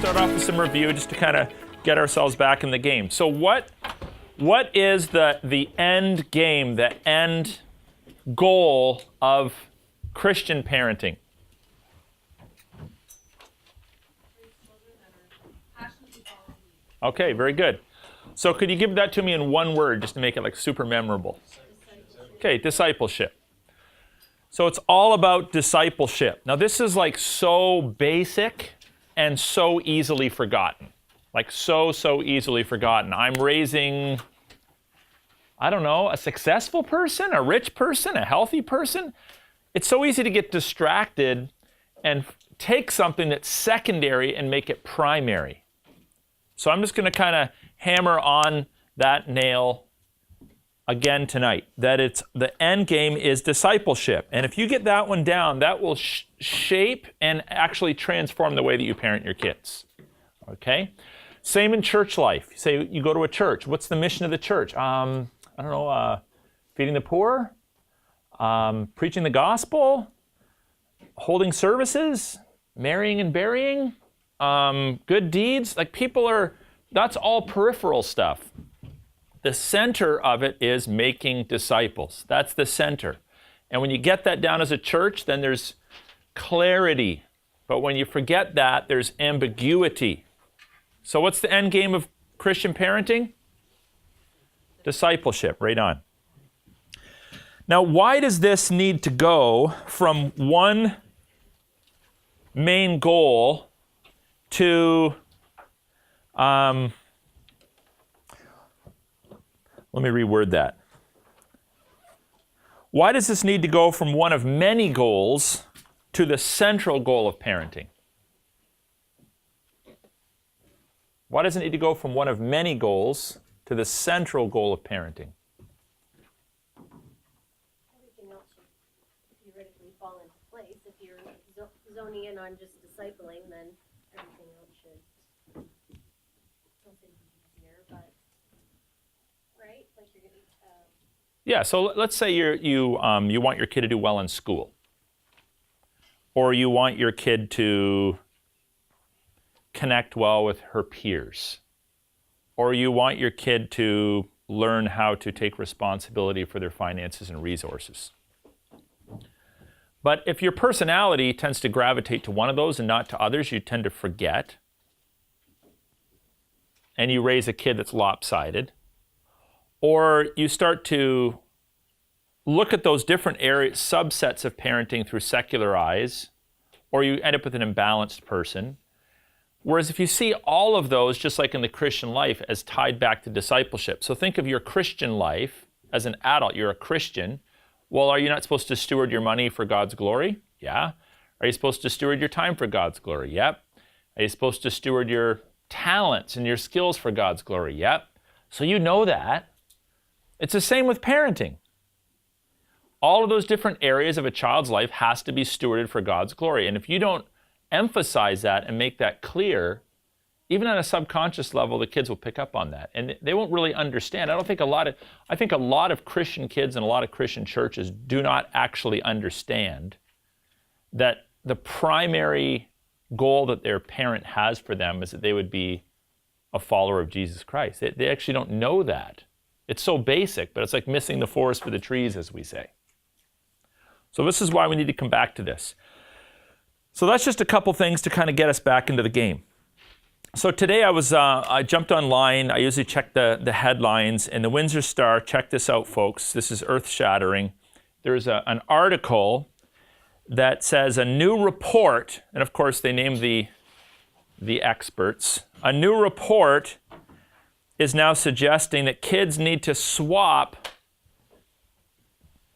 start off with some review just to kind of get ourselves back in the game. So what is the end game, the end goal of Christian parenting? Okay, very good. So could you give that to me in one word just to make it like super memorable? Okay, discipleship. So it's all about discipleship. Now this is like so basic and so easily forgotten. Like so easily forgotten. I'm raising, I don't know, a successful person, a rich person, a healthy person. It's so easy to get distracted and take something that's secondary and make it primary. So I'm just going to kind of hammer on that nail again tonight, that it's the end game is discipleship. And if you get that one down, that will shape and actually transform the way that you parent your kids. Okay? Same in church life. Say you go to a church. What's the mission of the church? I don't know, feeding the poor, preaching the gospel, holding services, marrying and burying, good deeds. Like that's all peripheral stuff. The center of it is making disciples. That's the center. And when you get that down as a church, then there's clarity. But when you forget that, there's ambiguity. So what's the end game of Christian parenting? Discipleship, right on. Now, why does this need to go from one main goal to, let me reword that. Why does this need to go from one of many goals to the central goal of parenting? Why does it need to go from one of many goals to the central goal of parenting? Everything else should theoretically fall into place. If you're zoning in on just discipling, then everything else should, I don't say easier, but, right? Like you're going to, Yeah, so let's say you want your kid to do well in school. Or you want your kid to connect well with her peers. Or you want your kid to learn how to take responsibility for their finances and resources. But if your personality tends to gravitate to one of those and not to others, you tend to forget. And you raise a kid that's lopsided. Or you start to look at those different areas, subsets of parenting through secular eyes, or you end up with an imbalanced person. Whereas if you see all of those, just like in the Christian life, as tied back to discipleship. So think of your Christian life as an adult. You're a Christian. Well, are you not supposed to steward your money for God's glory? Yeah. Are you supposed to steward your time for God's glory? Yep. Are you supposed to steward your talents and your skills for God's glory? Yep. So you know that. It's the same with parenting. All of those different areas of a child's life has to be stewarded for God's glory. And if you don't emphasize that and make that clear, even on a subconscious level, the kids will pick up on that. And they won't really understand. I think a lot of Christian kids and a lot of Christian churches do not actually understand that the primary goal that their parent has for them is that they would be a follower of Jesus Christ. They actually don't know that. It's so basic, but it's like missing the forest for the trees, as we say. So this is why we need to come back to this. So that's just a couple things to kind of get us back into the game. So today I jumped online. I usually check the headlines. In the Windsor Star, check this out, folks. This is earth-shattering. There's an article that says a new report, and of course they name the experts. A new report is now suggesting that kids need to swap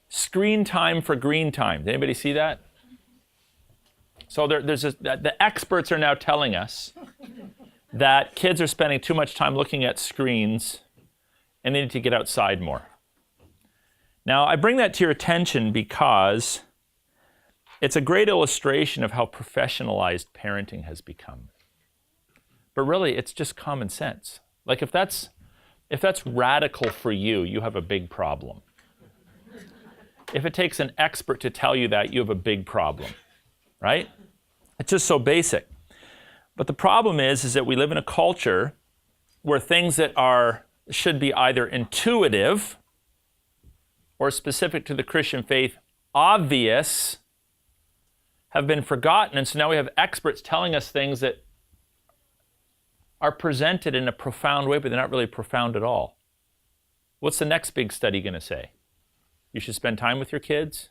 screen time for green time. Did anybody see that? So the experts are now telling us that kids are spending too much time looking at screens and they need to get outside more. Now, I bring that to your attention because it's a great illustration of how professionalized parenting has become. But really, it's just common sense. Like if that's radical for you, you have a big problem. If it takes an expert to tell you that, you have a big problem, right? It's just so basic. But the problem is that we live in a culture where things that should be either intuitive or specific to the Christian faith, obvious, have been forgotten. And so now we have experts telling us things that are presented in a profound way, but they're not really profound at all. What's the next big study going to say? You should spend time with your kids.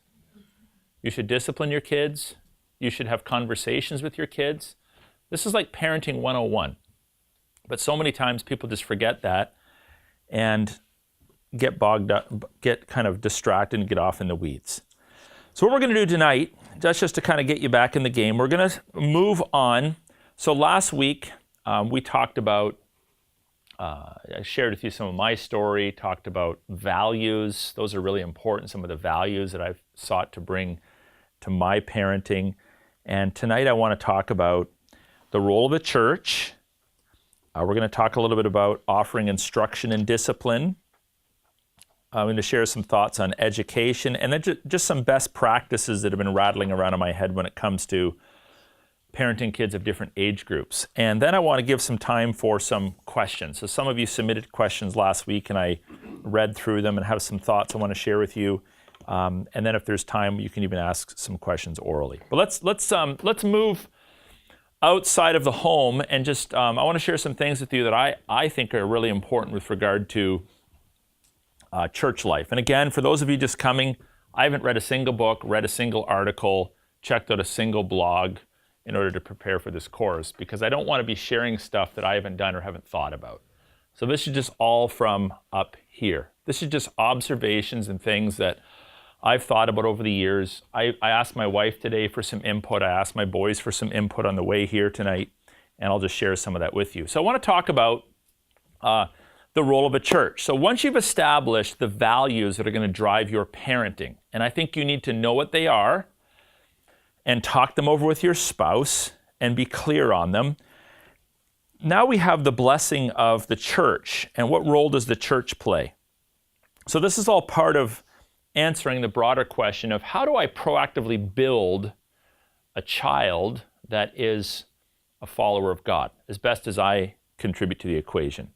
You should discipline your kids. You should have conversations with your kids. This is like parenting 101. But so many times people just forget that and get bogged up, get kind of distracted and get off in the weeds. So what we're going to do tonight, that's just to kind of get you back in the game. We're going to move on. So last week we talked about, I shared with you some of my story, talked about values. Those are really important, some of the values that I've sought to bring to my parenting. And tonight I want to talk about the role of the church. We're going to talk a little bit about offering instruction and discipline. I'm going to share some thoughts on education, and then just some best practices that have been rattling around in my head when it comes to parenting kids of different age groups. And then I want to give some time for some questions. So some of you submitted questions last week, and I read through them and have some thoughts I want to share with you. And then if there's time, you can even ask some questions orally. But let's move outside of the home, and just I want to share some things with you that I think are really important with regard to church life. And again, for those of you just coming, I haven't read a single book, read a single article, checked out a single blog in order to prepare for this course, because I don't want to be sharing stuff that I haven't done or haven't thought about. So this is just all from up here. This is just observations and things that I've thought about over the years. I asked my wife today for some input. I asked my boys for some input on the way here tonight, and I'll just share some of that with you. So I want to talk about the role of a church. So once you've established the values that are going to drive your parenting, and I think you need to know what they are and talk them over with your spouse and be clear on them. Now we have the blessing of the church, and what role does the church play? So this is all part of answering the broader question of how do I proactively build a child that is a follower of God as best as I contribute to the equation.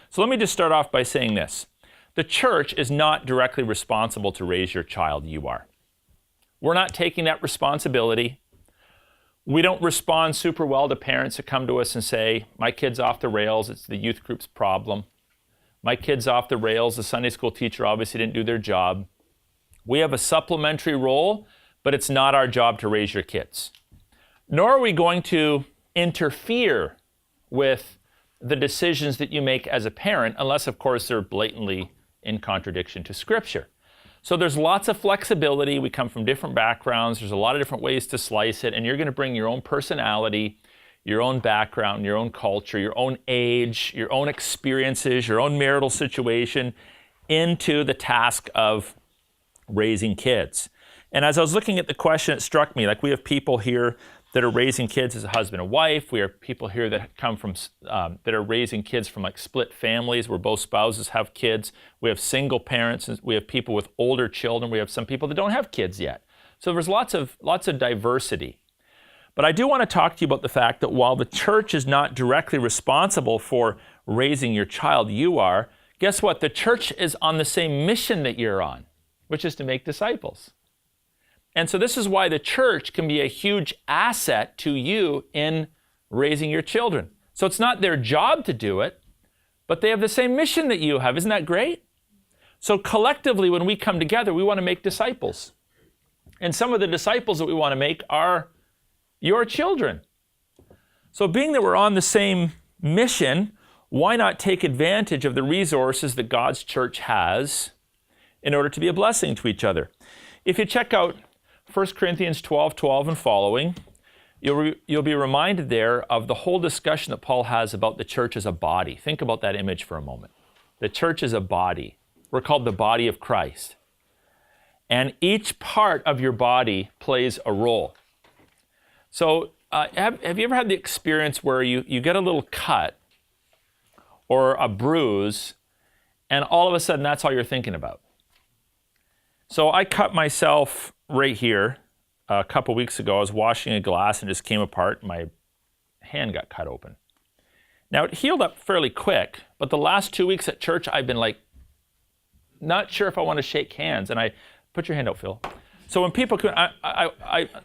So let me just start off by saying this. The church is not directly responsible to raise your child, you are. We're not taking that responsibility. We don't respond super well to parents that come to us and say, my kid's off the rails, it's the youth group's problem. My kid's off the rails, the Sunday school teacher obviously didn't do their job. We have a supplementary role, but it's not our job to raise your kids. Nor are we going to interfere with the decisions that you make as a parent, unless, of course, they're blatantly in contradiction to Scripture. So there's lots of flexibility. We come from different backgrounds. There's a lot of different ways to slice it, and you're going to bring your own personality, your own background, your own culture, your own age, your own experiences, your own marital situation into the task of raising kids. And as I was looking at the question, it struck me, like we have people here that are raising kids as a husband and wife. We have people here that come from, that are raising kids from like split families where both spouses have kids. We have single parents, and we have people with older children. We have some people that don't have kids yet. So there's lots of diversity. But I do want to talk to you about the fact that while the church is not directly responsible for raising your child, you are, guess what? The church is on the same mission that you're on, which is to make disciples. And so this is why the church can be a huge asset to you in raising your children. So it's not their job to do it, but they have the same mission that you have. Isn't that great? So collectively, when we come together, we want to make disciples. And some of the disciples that we want to make are your children. So being that we're on the same mission, why not take advantage of the resources that God's church has in order to be a blessing to each other? If you check out 1 Corinthians 12:12 and following, you'll be reminded there of the whole discussion that Paul has about the church as a body. Think about that image for a moment. The church is a body. We're called the body of Christ. And each part of your body plays a role. So have you ever had the experience where you get a little cut or a bruise, and all of a sudden that's all you're thinking about? So I cut myself right here a couple weeks ago. I was washing a glass and it just came apart. My hand got cut open. Now, it healed up fairly quick, but the last 2 weeks at church, I've been like, not sure if I want to shake hands. And I, put your hand out, Phil. So when people come,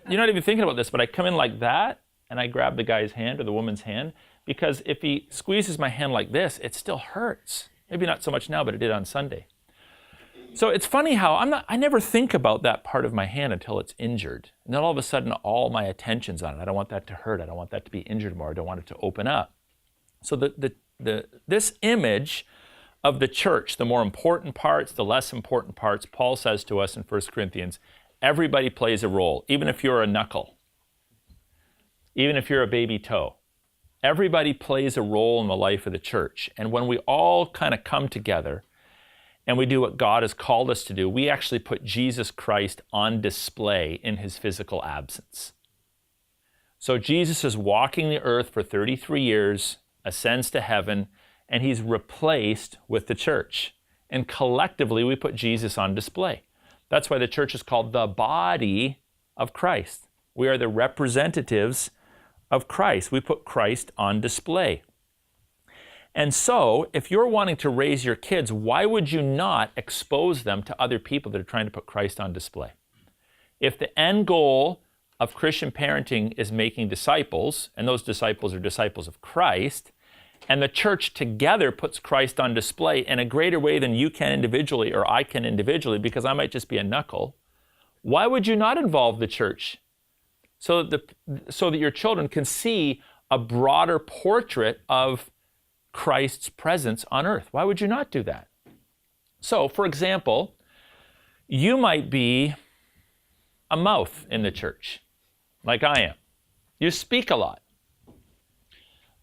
you're not even thinking about this, but I come in like that, and I grab the guy's hand or the woman's hand, because if he squeezes my hand like this, it still hurts. Maybe not so much now, but it did on Sunday. So it's funny how I never think about that part of my hand until it's injured. And then all of a sudden, all my attention's on it. I don't want that to hurt. I don't want that to be injured more. I don't want it to open up. So this image of the church, the more important parts, the less important parts, Paul says to us in 1 Corinthians, everybody plays a role, even if you're a knuckle, even if you're a baby toe. Everybody plays a role in the life of the church. And when we all kind of come together and we do what God has called us to do, we actually put Jesus Christ on display in his physical absence. So Jesus is walking the earth for 33 years, ascends to heaven, and he's replaced with the church. And collectively, we put Jesus on display. That's why the church is called the body of Christ. We are the representatives of Christ. We put Christ on display. And so, if you're wanting to raise your kids, why would you not expose them to other people that are trying to put Christ on display? If the end goal of Christian parenting is making disciples, and those disciples are disciples of Christ, and the church together puts Christ on display in a greater way than you can individually or I can individually, because I might just be a knuckle, why would you not involve the church so that your children can see a broader portrait of Christ's presence on earth? Why would you not do that? So, for example, you might be a mouth in the church, like I am. You speak a lot.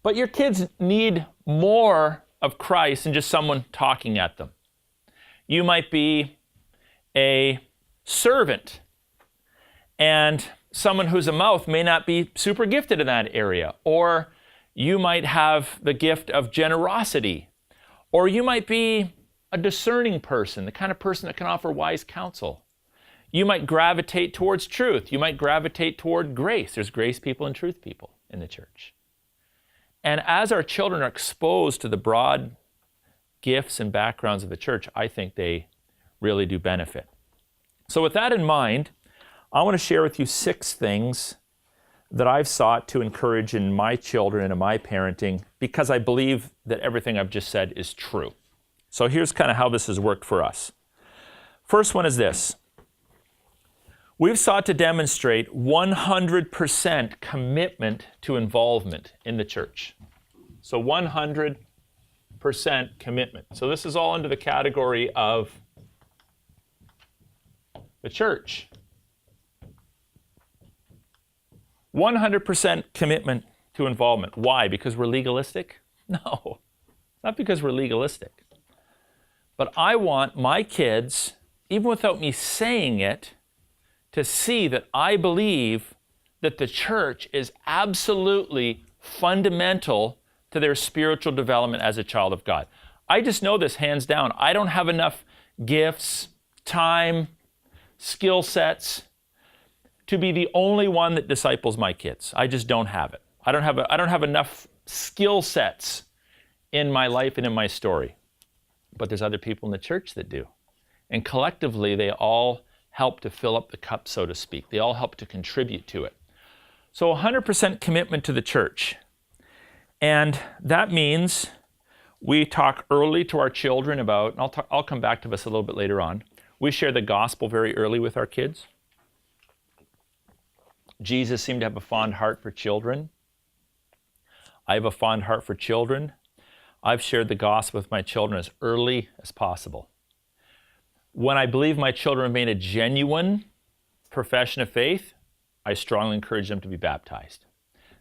But your kids need more of Christ than just someone talking at them. You might be a servant, and someone who's a mouth may not be super gifted in that area. Or you might have the gift of generosity. Or you might be a discerning person, the kind of person that can offer wise counsel. You might gravitate towards truth. You might gravitate toward grace. There's grace people and truth people in the church. And as our children are exposed to the broad gifts and backgrounds of the church, I think they really do benefit. So with that in mind, I want to share with you 6 things that I've sought to encourage in my children and in my parenting, because I believe that everything I've just said is true. So here's kind of how this has worked for us. First one is this. We've sought to demonstrate 100% commitment to involvement in the church. So 100% commitment. So this is all under the category of the church. 100% commitment to involvement. Why? Because we're legalistic? No, not because we're legalistic. But I want my kids, even without me saying it, to see that I believe that the church is absolutely fundamental to their spiritual development as a child of God. I just know this hands down. I don't have enough gifts, time, skill sets to be the only one that disciples my kids. I just don't have it. I don't have enough skill sets in my life and in my story. But there's other people in the church that do. And collectively, they all help to fill up the cup, so to speak. They all help to contribute to it. So 100% commitment to the church. And that means we talk early to our children about, and I'll come back to this a little bit later on. We share the gospel very early with our kids. Jesus seemed to have a fond heart for children. I have a fond heart for children. I've shared the gospel with my children as early as possible. When I believe my children have made a genuine profession of faith, I strongly encourage them to be baptized.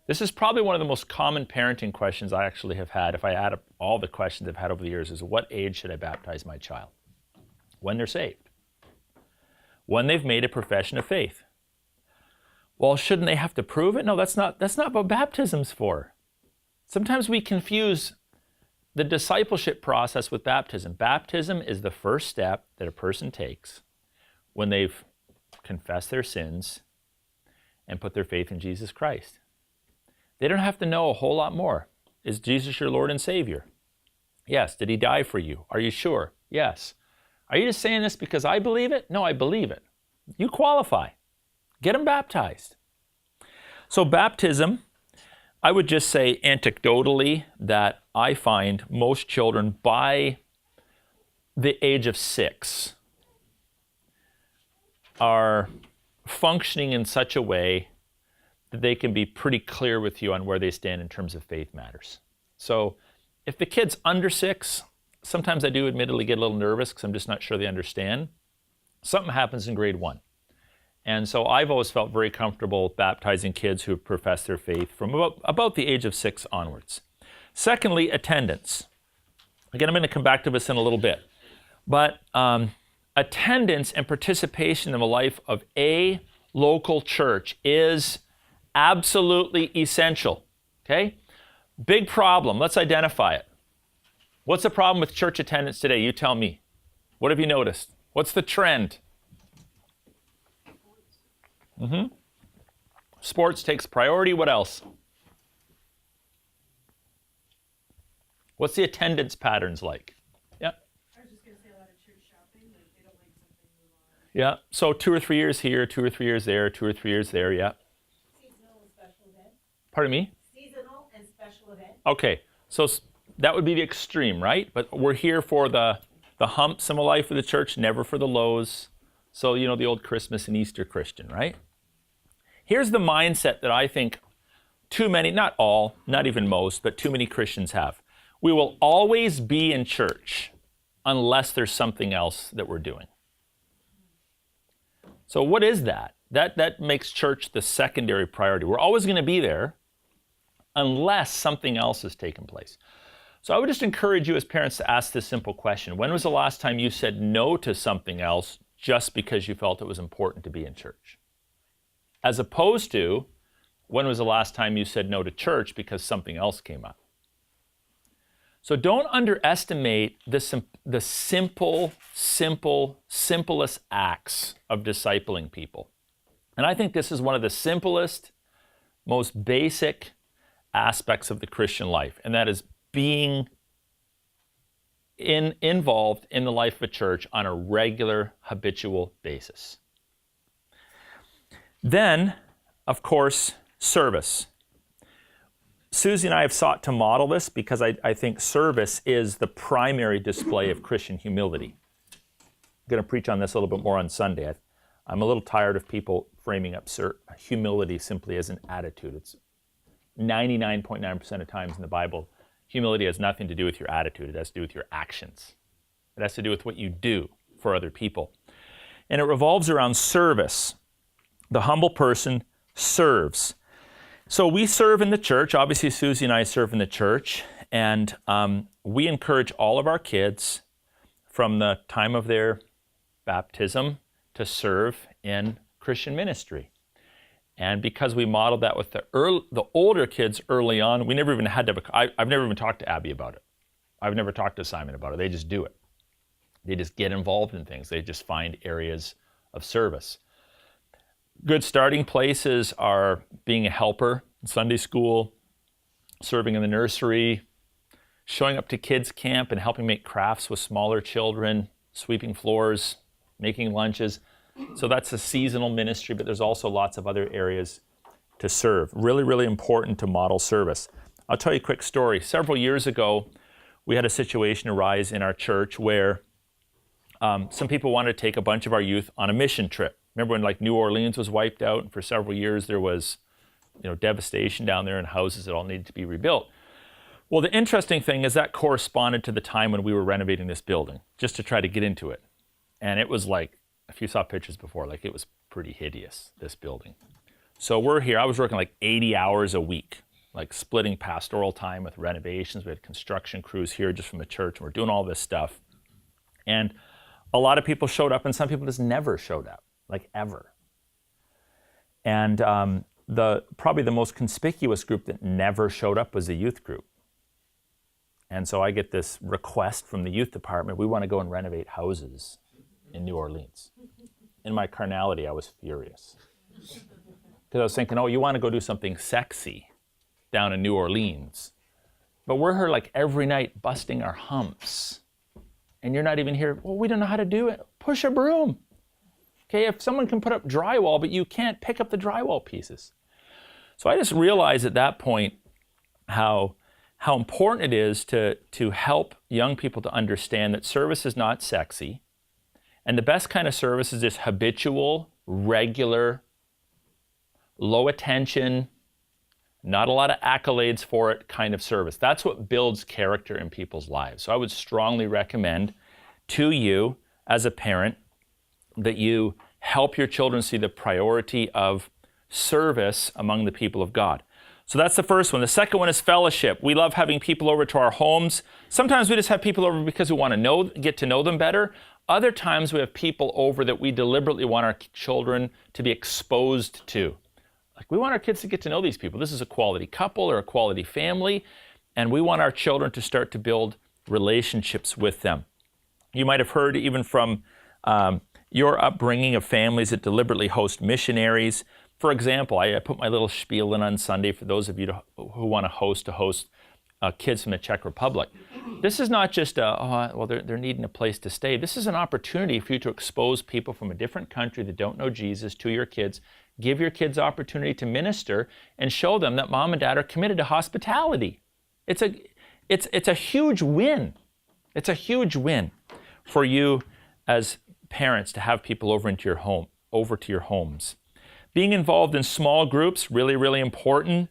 This is probably one of the most common parenting questions I actually have had. If I add up all the questions I've had over the years, is what age should I baptize my child? When they're saved. When they've made a profession of faith. Well, shouldn't they have to prove it? No, that's not what baptism's for. Sometimes we confuse the discipleship process with baptism. Baptism is the first step that a person takes when they've confessed their sins and put their faith in Jesus Christ. They don't have to know a whole lot more. Is Jesus your Lord and Savior? Yes. Did he die for you? Are you sure? Yes. Are you just saying this because I believe it? No, I believe it. You qualify. Get them baptized. So baptism, I would just say anecdotally that I find most children by the age of 6 are functioning in such a way that they can be pretty clear with you on where they stand in terms of faith matters. So if the kid's under 6, sometimes I do admittedly get a little nervous because I'm just not sure they understand. Something happens in grade 1. And so I've always felt very comfortable baptizing kids who have professed their faith from about the age of 6 onwards. Secondly, attendance. Again, I'm going to come back to this in a little bit. But attendance and participation in the life of a local church is absolutely essential. Okay? Big problem. Let's identify it. What's the problem with church attendance today? You tell me. What have you noticed? What's the trend? Sports takes priority. What else? What's the attendance patterns like? Yeah. I was just going to say a lot of church shopping. Like they don't like something new on. Yeah. So 2 or 3 years here, 2 or 3 years there, 2 or 3 years there. Yeah. Seasonal and special event. Pardon me? Seasonal and special event. Okay. So that would be the extreme, right? But we're here for the humps in the life of the church, never for the lows. So, you know, the old Christmas and Easter Christian, right? Here's the mindset that I think too many, not all, not even most, but too many Christians have. We will always be in church unless there's something else that we're doing. So what is that? That makes church the secondary priority. We're always going to be there unless something else has taken place. So I would just encourage you as parents to ask this simple question. When was the last time you said no to something else just because you felt it was important to be in church? As opposed to, when was the last time you said no to church because something else came up? So don't underestimate the simplest acts of discipling people. And I think this is one of the simplest, most basic aspects of the Christian life, and that is being involved in the life of a church on a regular, habitual basis. Then, of course, service. Susie and I have sought to model this because I think service is the primary display of Christian humility. I'm going to preach on this a little bit more on Sunday. I'm a little tired of people framing up humility simply as an attitude. It's 99.9% of times in the Bible, humility has nothing to do with your attitude. It has to do with your actions. It has to do with what you do for other people. And it revolves around service. The humble person serves. So we serve in the church. Obviously, Susie and I serve in the church. And we encourage all of our kids from the time of their baptism to serve in Christian ministry. And because we modeled that with the older kids early on, we never even had to, I've never even talked to Abby about it. I've never talked to Simon about it. They just do it. They just get involved in things. They just find areas of service. Good starting places are being a helper in Sunday school, serving in the nursery, showing up to kids' camp and helping make crafts with smaller children, sweeping floors, making lunches. So that's a seasonal ministry, but there's also lots of other areas to serve. Really, really important to model service. I'll tell you a quick story. Several years ago, we had a situation arise in our church where some people wanted to take a bunch of our youth on a mission trip. Remember when like New Orleans was wiped out, and for several years there was, devastation down there and houses that all needed to be rebuilt. Well, the interesting thing is that corresponded to the time when we were renovating this building, just to try to get into it. And it was like, if you saw pictures before, like it was pretty hideous, this building. So we're here, I was working like 80 hours a week, like splitting pastoral time with renovations. We had construction crews here just from the church, and we're doing all this stuff. And a lot of people showed up, and some people just never showed up, like ever. And probably the most conspicuous group that never showed up was the youth group. And so I get this request from the youth department, we want to go and renovate houses in New Orleans. In my carnality, I was furious. Because I was thinking, you want to go do something sexy. down in New Orleans. But we're here like every night busting our humps. And you're not even here, well, we don't know how to do it. Push a broom. Okay, if someone can put up drywall, but you can't pick up the drywall pieces. So I just realized at that point how important it is to help young people to understand that service is not sexy. And the best kind of service is this habitual, regular, low attention, not a lot of accolades for it kind of service. That's what builds character in people's lives. So I would strongly recommend to you as a parent that you help your children see the priority of service among the people of God. So that's the first one. The second one is fellowship. We love having people over to our homes. Sometimes we just have people over because we want to get to know them better. Other times we have people over that we deliberately want our children to be exposed to. Like, we want our kids to get to know these people. This is a quality couple or a quality family, and we want our children to start to build relationships with them. You might have heard even from your upbringing of families that deliberately host missionaries. For example, I put my little spiel in on Sunday for those of you who want to host kids from the Czech Republic. This is not just they're needing a place to stay. This is an opportunity for you to expose people from a different country that don't know Jesus to your kids. Give your kids opportunity to minister and show them that mom and dad are committed to hospitality. It's a huge win. It's a huge win for you as parents to have people over to your homes. Being involved in small groups, really, really important.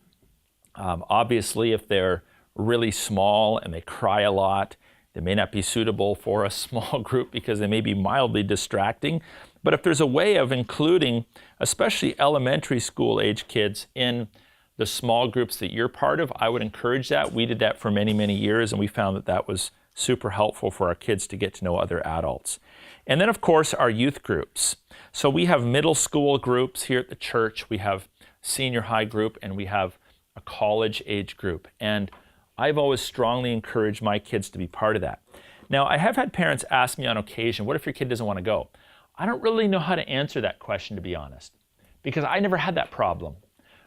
Obviously, if they're really small and they cry a lot, they may not be suitable for a small group because they may be mildly distracting. But if there's a way of including, especially elementary school age kids, in the small groups that you're part of, I would encourage that. We did that for many, many years, and we found that was super helpful for our kids to get to know other adults. And then, of course, our youth groups. So we have middle school groups here at the church. We have senior high group, and we have a college age group. And I've always strongly encouraged my kids to be part of that. Now, I have had parents ask me on occasion, what if your kid doesn't want to go? I don't really know how to answer that question, to be honest, because I never had that problem.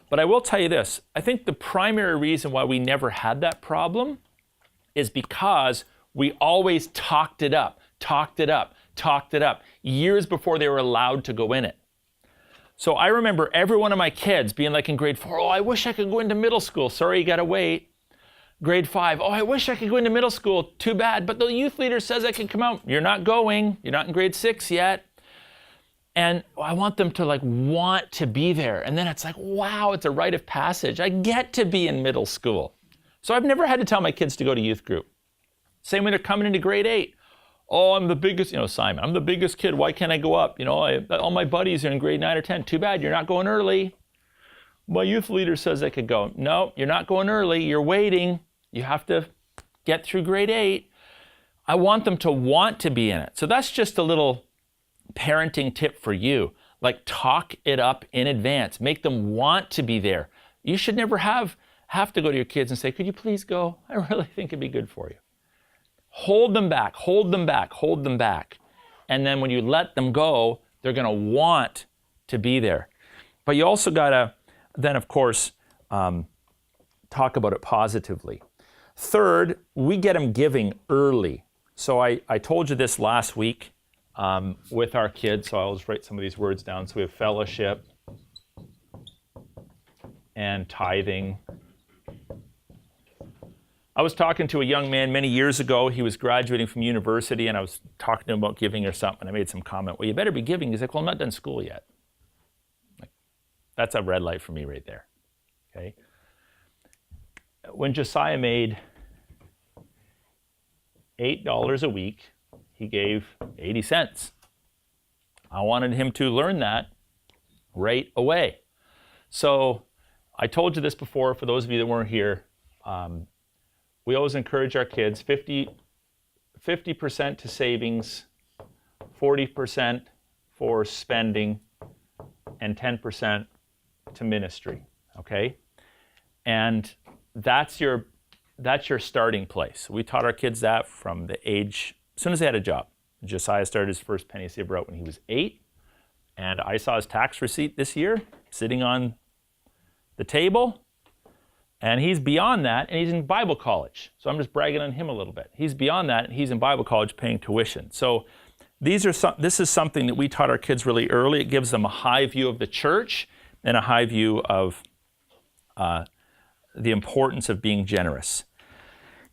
But I will tell you this, I think the primary reason why we never had that problem is because we always talked it up, years before they were allowed to go in it. So I remember every one of my kids being like in grade 4, oh, I wish I could go into middle school. Sorry, you gotta wait. Grade 5, oh, I wish I could go into middle school. Too bad, but the youth leader says I can come out. You're not going. You're not in grade 6 yet. And I want them to want to be there. And then it's like, wow, it's a rite of passage. I get to be in middle school. So I've never had to tell my kids to go to youth group. Same when they're coming into grade 8. Oh, I'm the biggest, Simon, I'm the biggest kid. Why can't I go up? All my buddies are in grade 9 or 10. Too bad, you're not going early. My youth leader says I could go. No, you're not going early. You're waiting. You have to get through grade 8. I want them to want to be in it. So that's just a little parenting tip for you. Talk it up in advance. Make them want to be there. You should never have to go to your kids and say, could you please go? I really think it'd be good for you. Hold them back. And then when you let them go, they're going to want to be there. But you also got to then, of course, talk about it positively. Third, we get them giving early. So I told you this last week with our kids, so I'll just write some of these words down. So we have fellowship and tithing. I was talking to a young man many years ago. He was graduating from university, and I was talking to him about giving or something. I made some comment, well, you better be giving. He's like, well, I'm not done school yet. That's a red light for me right there, okay? When Josiah made $8 a week, he gave 80 cents. I wanted him to learn that right away. So I told you this before, for those of you that weren't here, we always encourage our kids 50% to savings, 40% for spending, and 10% to ministry, okay? And that's your starting place. We taught our kids that from the age, as soon as they had a job. Josiah started his first penny saver out when he was 8, and I saw his tax receipt this year sitting on the table, And he's beyond that, and he's in Bible college. So I'm just bragging on him a little bit. He's beyond that, and he's in Bible college paying tuition. So this is something that we taught our kids really early. It gives them a high view of the church and a high view of the importance of being generous.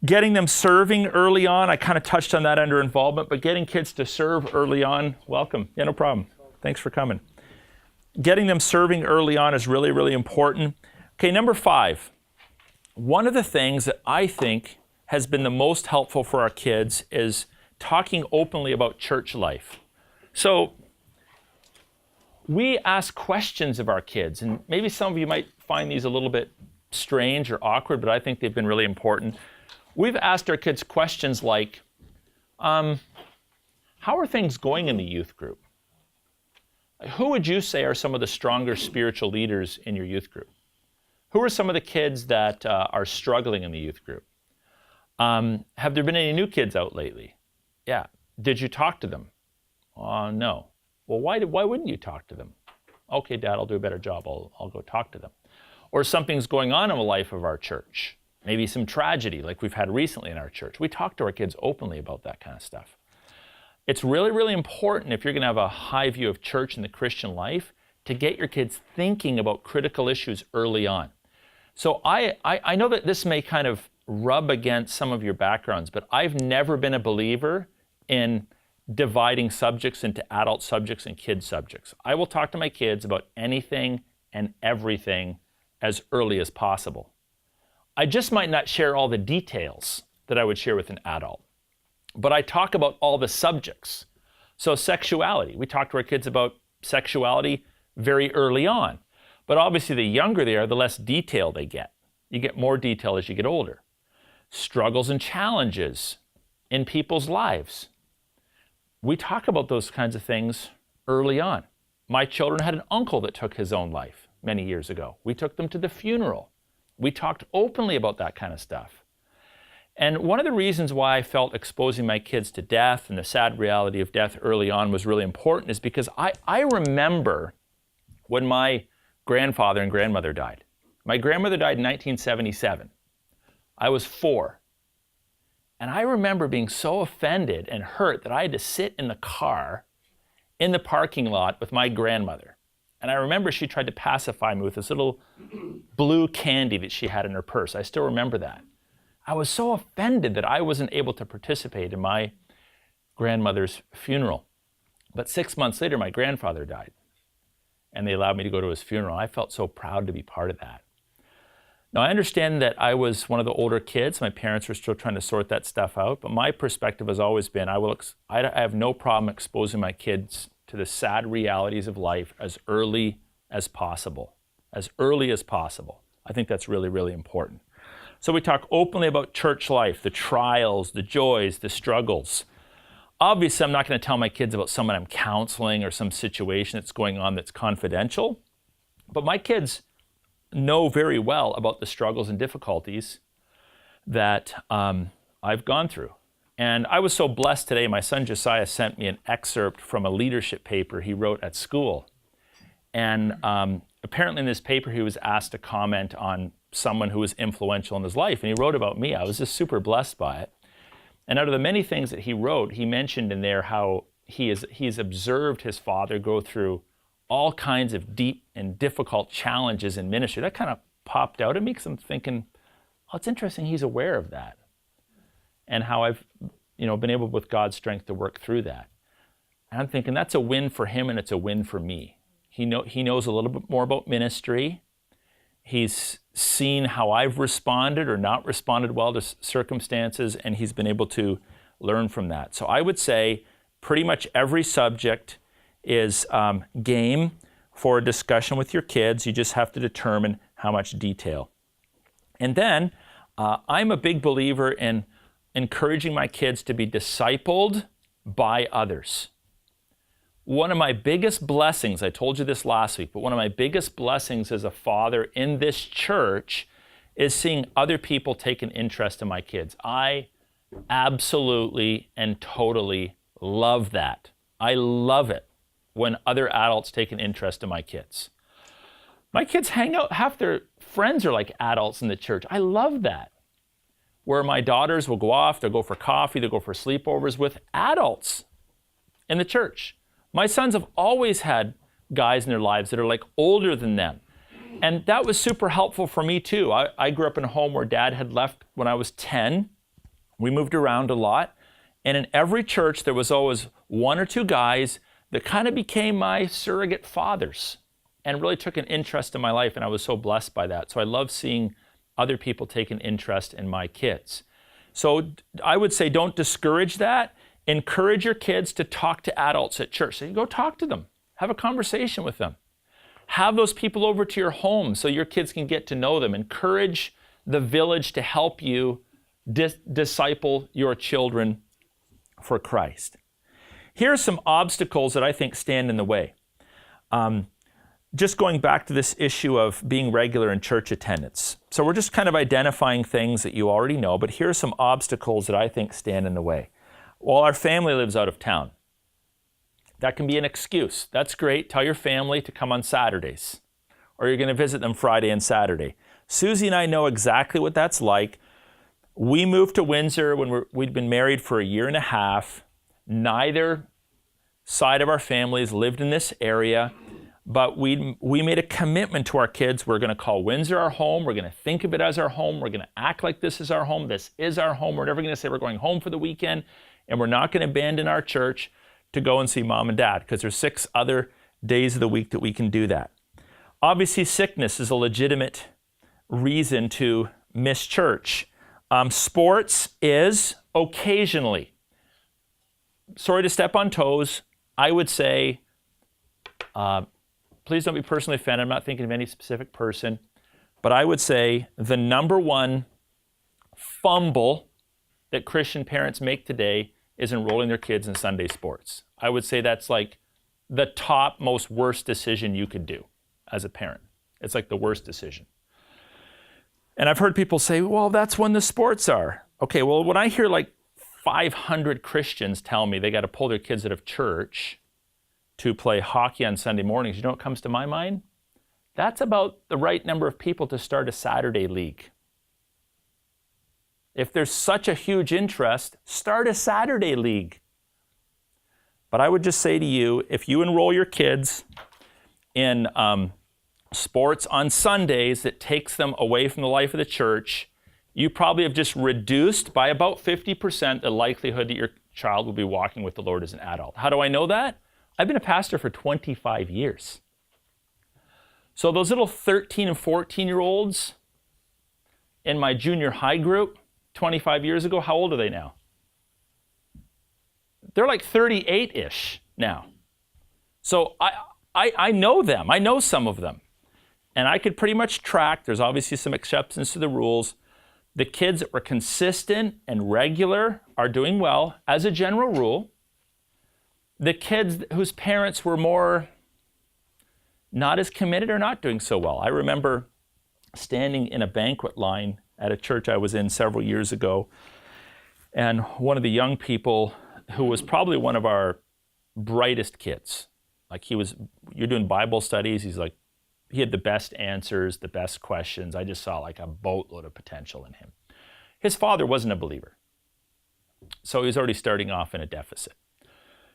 Getting them serving early on, I kind of touched on that under involvement, but getting kids to serve early on, welcome. Yeah, no problem. Thanks for coming. Getting them serving early on is really, really important. Okay, number 5. One of the things that I think has been the most helpful for our kids is talking openly about church life. So we ask questions of our kids, and maybe some of you might find these a little bit strange or awkward, but I think they've been really important. We've asked our kids questions like, how are things going in the youth group? Who would you say are some of the stronger spiritual leaders in your youth group? Who are some of the kids that are struggling in the youth group? Have there been any new kids out lately? Yeah. Did you talk to them? No. Well, why wouldn't you talk to them? Okay, Dad, I'll do a better job. I'll go talk to them. Or something's going on in the life of our church. Maybe some tragedy like we've had recently in our church. We talk to our kids openly about that kind of stuff. It's really, really important if you're going to have a high view of church and the Christian life to get your kids thinking about critical issues early on. So I know that this may kind of rub against some of your backgrounds, but I've never been a believer in dividing subjects into adult subjects and kid subjects. I will talk to my kids about anything and everything as early as possible. I just might not share all the details that I would share with an adult, but I talk about all the subjects. So sexuality, we talk to our kids about sexuality very early on. But obviously, the younger they are, the less detail they get. You get more detail as you get older. Struggles and challenges in people's lives. We talk about those kinds of things early on. My children had an uncle that took his own life many years ago. We took them to the funeral. We talked openly about that kind of stuff. And one of the reasons why I felt exposing my kids to death and the sad reality of death early on was really important is because I remember when my grandfather and grandmother died. My grandmother died in 1977. I was 4. And I remember being so offended and hurt that I had to sit in the car in the parking lot with my grandmother. And I remember she tried to pacify me with this little blue candy that she had in her purse. I still remember that. I was so offended that I wasn't able to participate in my grandmother's funeral. But 6 months later, my grandfather died. And they allowed me to go to his funeral. I felt so proud to be part of that. Now, I understand that I was one of the older kids. My parents were still trying to sort that stuff out, but my perspective has always been I have no problem exposing my kids to the sad realities of life as early as possible. As early as possible. I think that's really, really important. So we talk openly about church life, the trials, the joys, the struggles. Obviously, I'm not going to tell my kids about someone I'm counseling or some situation that's going on that's confidential, but my kids know very well about the struggles and difficulties that I've gone through. And I was so blessed today, my son Josiah sent me an excerpt from a leadership paper he wrote at school. And apparently in this paper, he was asked to comment on someone who was influential in his life, and he wrote about me. I was just super blessed by it. And out of the many things that he wrote, he mentioned in there how he's observed his father go through all kinds of deep and difficult challenges in ministry. That kind of popped out at me because I'm thinking, oh, it's interesting he's aware of that. And how I've been able with God's strength to work through that. And I'm thinking that's a win for him and it's a win for me. He knows a little bit more about ministry. He's seen how I've responded or not responded well to circumstances, and he's been able to learn from that. So I would say pretty much every subject is game for a discussion with your kids. You just have to determine how much detail. And then I'm a big believer in encouraging my kids to be discipled by others. One of my biggest blessings, I told you this last week, but one of my biggest blessings as a father in this church is seeing other people take an interest in my kids. I absolutely and totally love that. I love it when other adults take an interest in my kids. My kids hang out, half their friends are like adults in the church. I love that. Where my daughters will go off, they'll go for coffee, they'll go for sleepovers with adults in the church. My sons have always had guys in their lives that are like older than them. And that was super helpful for me too. I grew up in a home where dad had left when I was 10. We moved around a lot. And in every church, there was always one or two guys that kind of became my surrogate fathers and really took an interest in my life. And I was so blessed by that. So I love seeing other people take an interest in my kids. So I would say don't discourage that. Encourage your kids to talk to adults at church. So you go talk to them. Have a conversation with them. Have those people over to your home so your kids can get to know them. Encourage the village to help you disciple your children for Christ. Here are some obstacles that I think stand in the way. Just going back to this issue of being regular in church attendance. So we're just kind of identifying things that you already know, but here are some obstacles that I think stand in the way. Well, our family lives out of town. That can be an excuse. That's great. Tell your family to come on Saturdays, or you're going to visit them Friday and Saturday. Susie and I know exactly what that's like. We moved to Windsor when we'd been married for a year and a half. Neither side of our families lived in this area, but we made a commitment to our kids. We're going to call Windsor our home. We're going to think of it as our home. We're going to act like this is our home. This is our home. We're never going to say we're going home for the weekend, and we're not going to abandon our church to go and see mom and dad, because there's 6 other days of the week that we can do that. Obviously, sickness is a legitimate reason to miss church. Sports is occasionally. Sorry to step on toes. I would say, please don't be personally offended. I'm not thinking of any specific person. But I would say the number one fumble that Christian parents make today is enrolling their kids in Sunday sports. I would say that's like the top most worst decision you could do as a parent. It's like the worst decision. And I've heard people say, well, that's when the sports are. Okay, well, when I hear like 500 Christians tell me they got to pull their kids out of church to play hockey on Sunday mornings, you know what comes to my mind? That's about the right number of people to start a Saturday league. If there's such a huge interest, start a Saturday league. But I would just say to you, if you enroll your kids in sports on Sundays that takes them away from the life of the church, you probably have just reduced by about 50% the likelihood that your child will be walking with the Lord as an adult. How do I know that? I've been a pastor for 25 years. So those little 13 and 14-year-olds in my junior high group 25 years ago, how old are they now? They're like 38-ish now. So I know them. I know some of them. And I could pretty much track, there's obviously some exceptions to the rules. The kids that were consistent and regular are doing well, as a general rule. The kids whose parents were more not as committed are not doing so well. I remember standing in a banquet line at a church I was in several years ago, and one of the young people who was probably one of our brightest kids, like you're doing Bible studies, he had the best answers, the best questions. I just saw like a boatload of potential in him. His father wasn't a believer, so he was already starting off in a deficit.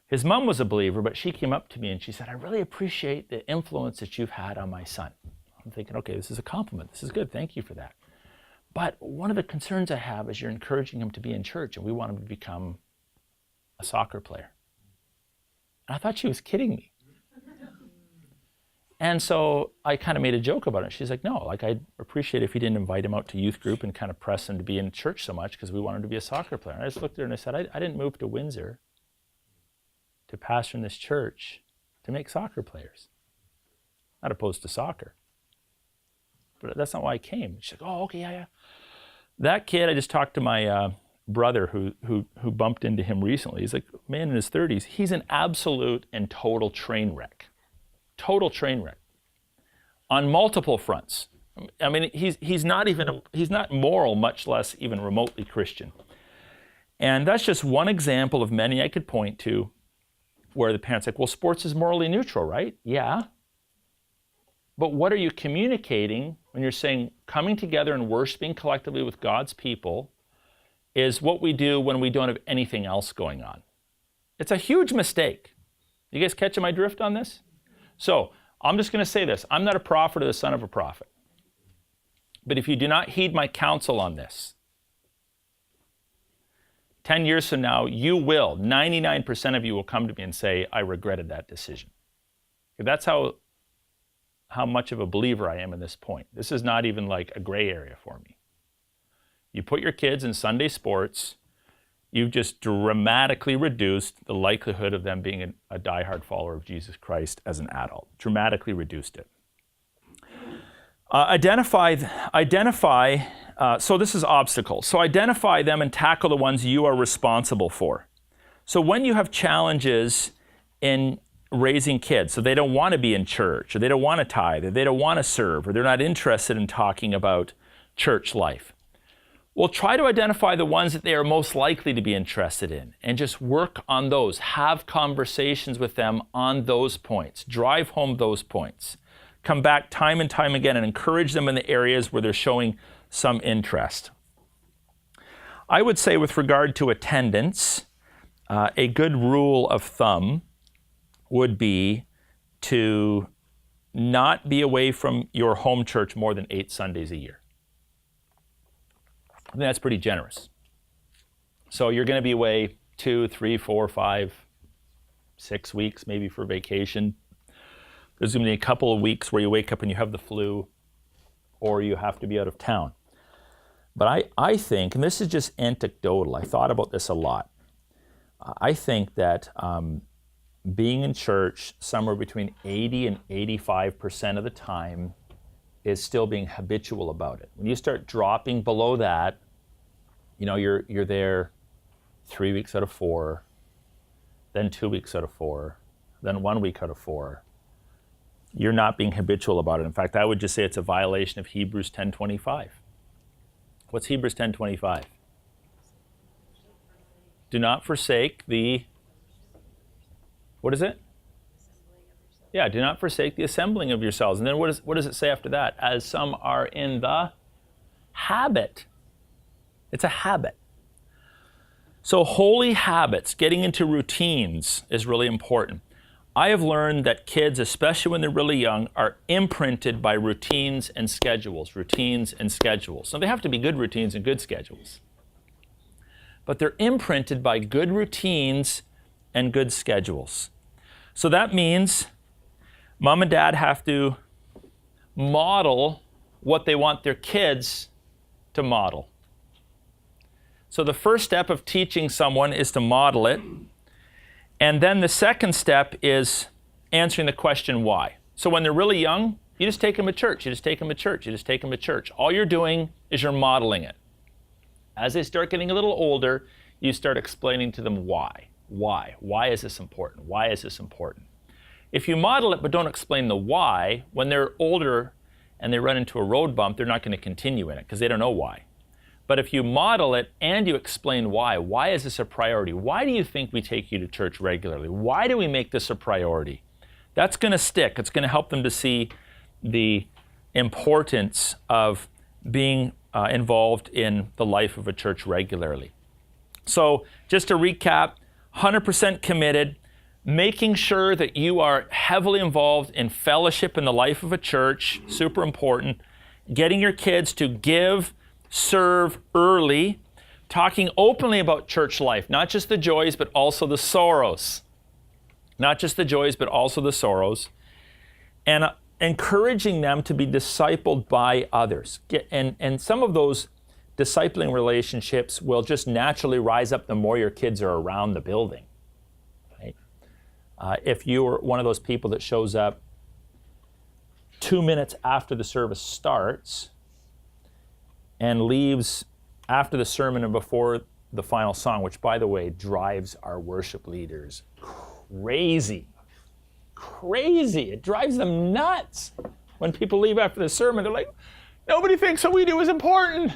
His mom was a believer, but she came up to me and she said, I really appreciate the influence that you've had on my son. I'm thinking, okay, this is a compliment. This is good. Thank you for that. But one of the concerns I have is you're encouraging him to be in church, and we want him to become a soccer player. And I thought she was kidding me. And so I kind of made a joke about it. She's like, no, like I'd appreciate if you didn't invite him out to youth group and kind of press him to be in church so much because we want him to be a soccer player. And I just looked at her and I said, I didn't move to Windsor to pastor in this church to make soccer players. Not opposed to soccer. But that's not why I came. She's like, oh, okay, yeah. That kid, I just talked to my brother who bumped into him recently. He's like, man in his 30s. He's an absolute and total train wreck. Total train wreck. On multiple fronts. I mean, he's not moral, much less even remotely Christian. And that's just one example of many I could point to where the parents are like, well, sports is morally neutral, right? Yeah. But what are you communicating when you're saying coming together and worshiping collectively with God's people is what we do when we don't have anything else going on? It's a huge mistake. You guys catching my drift on this? So I'm just going to say this. I'm not a prophet or the son of a prophet. But if you do not heed my counsel on this, 10 years from now, 99% of you will come to me and say, I regretted that decision. That's how much of a believer I am in this point. This is not even like a gray area for me. You put your kids in Sunday sports, you've just dramatically reduced the likelihood of them being a diehard follower of Jesus Christ as an adult. Dramatically reduced it. So this is obstacles. So identify them and tackle the ones you are responsible for. So when you have challenges in raising kids, so they don't want to be in church, or they don't want to tithe, or they don't want to serve, or they're not interested in talking about church life, well, try to identify the ones that they are most likely to be interested in and just work on those. Have conversations with them on those points. Drive home those points. Come back time and time again and encourage them in the areas where they're showing some interest. I would say with regard to attendance, a good rule of thumb would be to not be away from your home church more than 8 Sundays a year. I think that's pretty generous. So you're going to be away 2, 3, 4, 5, 6 weeks maybe for vacation. There's going to be a couple of weeks where you wake up and you have the flu or you have to be out of town. But I think, and this is just anecdotal, I thought about this a lot. I think that being in church somewhere between 80 and 85% of the time is still being habitual about it. When you start dropping below that, you're there 3 weeks out of 4, then 2 weeks out of 4, then 1 week out of 4. You're not being habitual about it. In fact, I would just say it's a violation of Hebrews 10:25. What's Hebrews 10:25? Do not forsake the, what is it? Yeah, do not forsake the assembling of yourselves. And then what does it say after that? As some are in the habit. It's a habit. So holy habits, getting into routines is really important. I have learned that kids, especially when they're really young, are imprinted by routines and schedules. So they have to be good routines and good schedules. But they're imprinted by good routines and good schedules. So that means mom and dad have to model what they want their kids to model. So the first step of teaching someone is to model it. And then the second step is answering the question why. So when they're really young, you just take them to church. All you're doing is you're modeling it. As they start getting a little older, you start explaining to them why. Why? Why is this important? Why is this important? If you model it but don't explain the why, when they're older and they run into a road bump, they're not going to continue in it because they don't know why. But if you model it and you explain why is this a priority? Why do you think we take you to church regularly? Why do we make this a priority? That's going to stick. It's going to help them to see the importance of being involved in the life of a church regularly. So just to recap, 100% committed, making sure that you are heavily involved in fellowship in the life of a church, super important. Getting your kids to give, serve early, talking openly about church life, not just the joys, but also the sorrows. And encouraging them to be discipled by others. And some of those discipling relationships will just naturally rise up the more your kids are around the building. Right? If you're one of those people that shows up 2 minutes after the service starts and leaves after the sermon and before the final song, which, by the way, drives our worship leaders crazy. It drives them nuts when people leave after the sermon. They're like, nobody thinks what we do is important.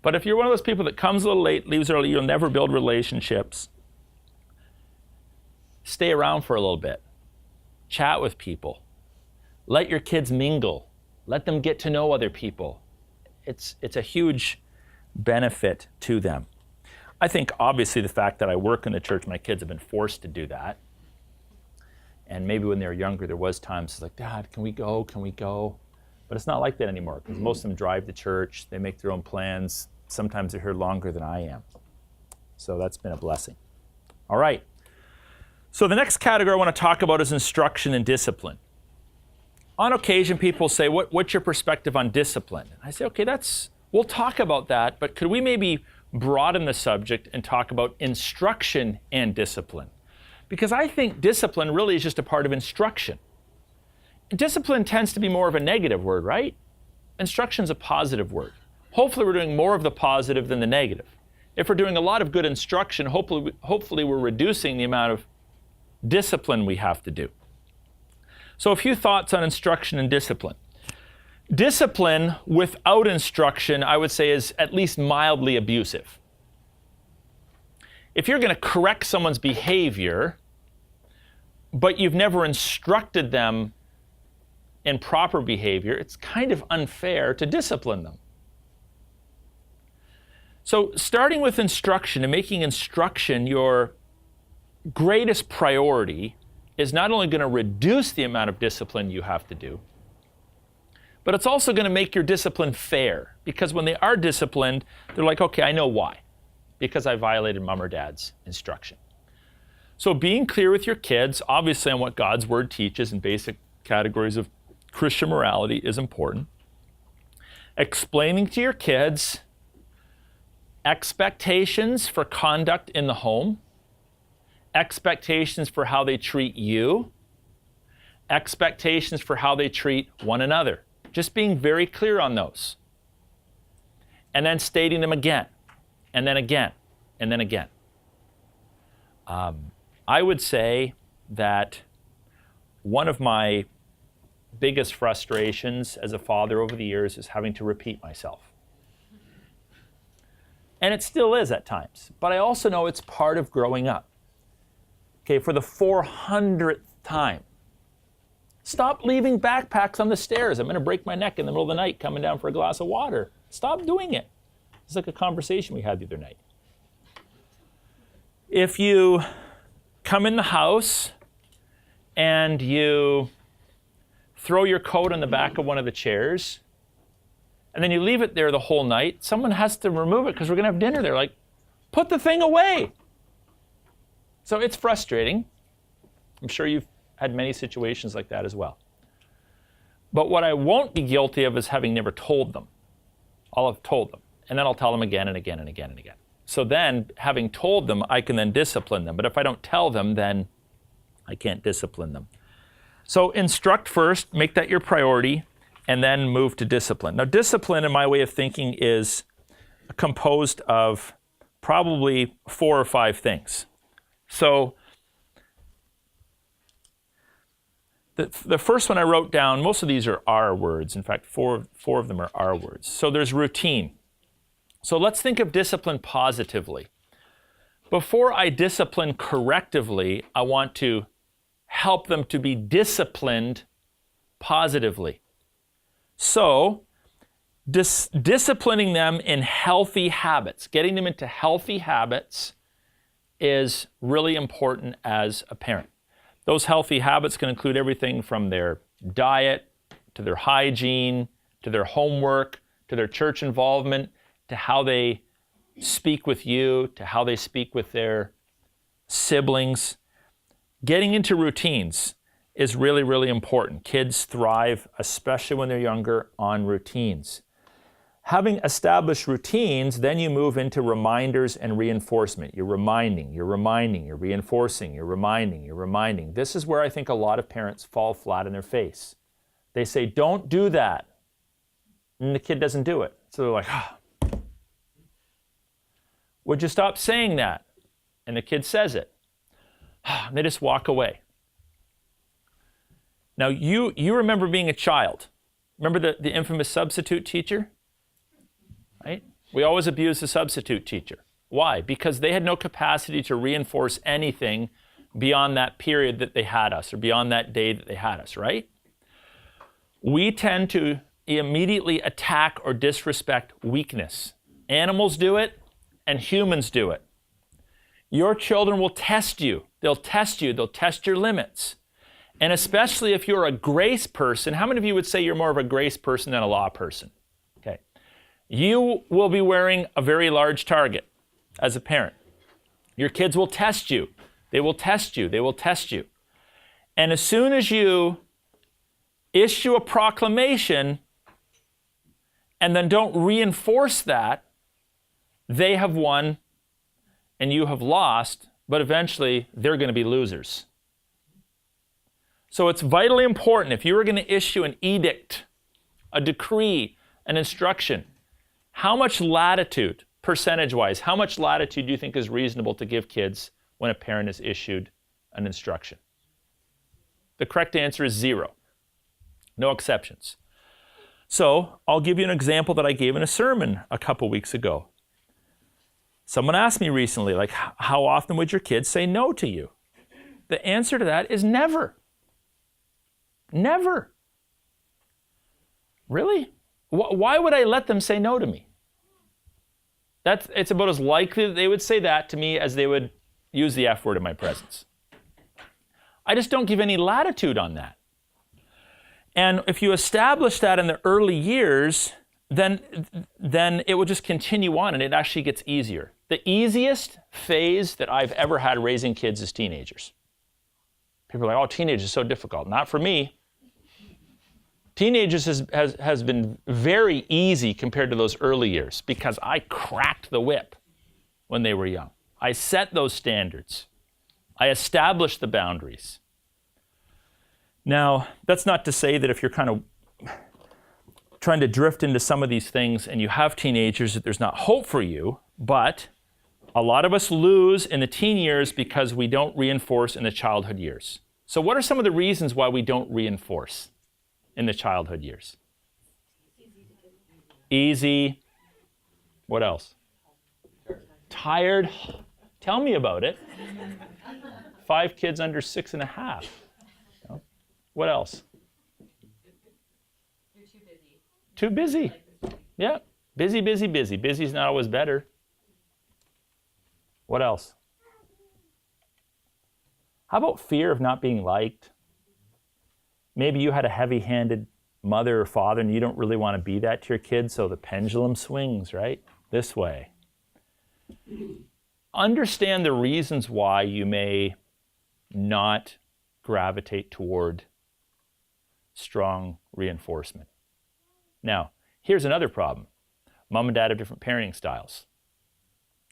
But if you're one of those people that comes a little late, leaves early, you'll never build relationships. Stay around for a little bit. Chat with people. Let your kids mingle. Let them get to know other people. It's a huge benefit to them. I think obviously the fact that I work in the church, my kids have been forced to do that. And maybe when they were younger, there was times it's like, Dad, can we go? Can we go? But it's not like that anymore because most of them drive to church. They make their own plans. Sometimes they're here longer than I am. So that's been a blessing. All right. So the next category I want to talk about is instruction and discipline. On occasion, people say, what's your perspective on discipline? And I say, okay, we'll talk about that, but could we maybe broaden the subject and talk about instruction and discipline? Because I think discipline really is just a part of instruction. Discipline tends to be more of a negative word, right? Instruction is a positive word. Hopefully we're doing more of the positive than the negative. If we're doing a lot of good instruction, hopefully we're reducing the amount of discipline we have to do. So a few thoughts on instruction and discipline. Discipline without instruction, I would say, is at least mildly abusive. If you're going to correct someone's behavior, but you've never instructed them in proper behavior, it's kind of unfair to discipline them. So starting with instruction and making instruction your greatest priority is not only going to reduce the amount of discipline you have to do, but it's also going to make your discipline fair. Because when they are disciplined, they're like, okay, I know why. Because I violated mom or dad's instruction. So being clear with your kids, obviously on what God's word teaches and basic categories of Christian morality is important. Explaining to your kids expectations for conduct in the home, expectations for how they treat you, expectations for how they treat one another. Just being very clear on those. And then stating them again, and then again, and then again. I would say that one of my biggest frustrations as a father over the years is having to repeat myself. And it still is at times, but I also know it's part of growing up. Okay, for the 400th time, stop leaving backpacks on the stairs. I'm going to break my neck in the middle of the night coming down for a glass of water. Stop doing it. It's like a conversation we had the other night. If you come in the house and you throw your coat on the back of one of the chairs, and then you leave it there the whole night, someone has to remove it because we're going to have dinner there. Like, put the thing away. So it's frustrating. I'm sure you've had many situations like that as well. But what I won't be guilty of is having never told them. I'll have told them, and then I'll tell them again and again and again and again. So then, having told them, I can then discipline them. But if I don't tell them, then I can't discipline them. So instruct first, make that your priority, and then move to discipline. Now, discipline, in my way of thinking, is composed of probably 4 or 5 things. So the first one I wrote down, most of these are R words. In fact, four of them are R words. So there's routine. So let's think of discipline positively. Before I discipline correctively, I want to help them to be disciplined positively. So disciplining them in healthy habits, getting them into healthy habits is really important as a parent. Those healthy habits can include everything from their diet, to their hygiene, to their homework, to their church involvement, to how they speak with you, to how they speak with their siblings. Getting into routines is really, really important. Kids thrive, especially when they're younger, on routines. Having established routines, then you move into reminders and reinforcement. You're reminding, you're reinforcing, you're reminding. This is where I think a lot of parents fall flat in their face. They say, don't do that. And the kid doesn't do it. So they're like, would you stop saying that? And the kid says it. And they just walk away. Now, you remember being a child. Remember the infamous substitute teacher? Right? We always abuse the substitute teacher. Why? Because they had no capacity to reinforce anything beyond that period that they had us, or beyond that day that they had us, right? We tend to immediately attack or disrespect weakness. Animals do it, and humans do it. Your children will test you. They'll test you. They'll test your limits. And especially if you're a grace person, how many of you would say you're more of a grace person than a law person? Okay. You will be wearing a very large target as a parent. Your kids will test you. They will test you. They will test you. And as soon as you issue a proclamation and then don't reinforce that, they have won and you have lost, but eventually they're going to be losers. So it's vitally important, if you were going to issue an edict, a decree, an instruction, how much latitude, percentage-wise, how much latitude do you think is reasonable to give kids when a parent has issued an instruction? The correct answer is 0. No exceptions. So I'll give you an example that I gave in a sermon a couple weeks ago. Someone asked me recently, like, how often would your kids say no to you? The answer to that is never. Never. Really? Why would I let them say no to me? It's about as likely that they would say that to me as they would use the F word in my presence. I just don't give any latitude on that. And if you establish that in the early years, then it will just continue on and it actually gets easier. The easiest phase that I've ever had raising kids is teenagers. People are like, oh, teenagers is so difficult. Not for me. Teenagers has been very easy compared to those early years because I cracked the whip when they were young. I set those standards. I established the boundaries. Now, that's not to say that if you're kind of trying to drift into some of these things and you have teenagers that there's not hope for you, but a lot of us lose in the teen years because we don't reinforce in the childhood years. So what are some of the reasons why we don't reinforce in the childhood years? Easy. What else? Tired. Tell me about it. 5 kids under 6.5. What else? You're too busy. Too busy. Yeah. Busy, busy, busy. Busy's not always better. What else? How about fear of not being liked? Maybe you had a heavy-handed mother or father and you don't really want to be that to your kids, so the pendulum swings, right? This way. Understand the reasons why you may not gravitate toward strong reinforcement. Now, here's another problem. Mom and dad have different parenting styles.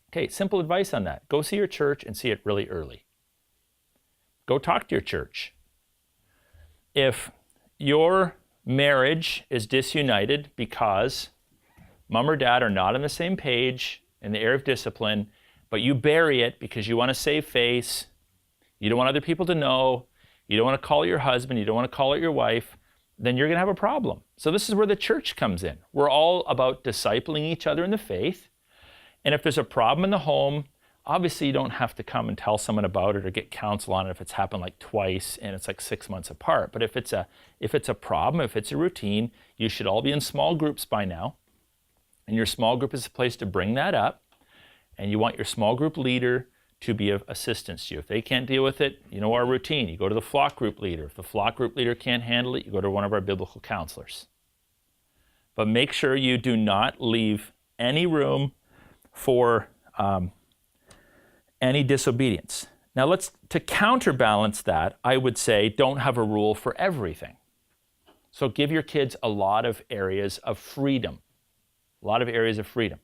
Okay, simple advice on that. Go see your church and see it really early. Go talk to your church. If your marriage is disunited because mom or dad are not on the same page in the area of discipline, but you bury it because you want to save face, you don't want other people to know, you don't want to call it your husband, you don't want to call it your wife, then you're going to have a problem. So this is where the church comes in. We're all about discipling each other in the faith. And if there's a problem in the home, obviously you don't have to come and tell someone about it or get counsel on it if it's happened like twice and it's like 6 months apart. But if it's a problem, if it's a routine, you should all be in small groups by now. And your small group is a place to bring that up. And you want your small group leader to be of assistance to you. If they can't deal with it, you know our routine. You go to the flock group leader. If the flock group leader can't handle it, you go to one of our biblical counselors. But make sure you do not leave any room for any disobedience. Now to counterbalance that, I would say don't have a rule for everything. So give your kids a lot of areas of freedom. A lot of areas of freedom.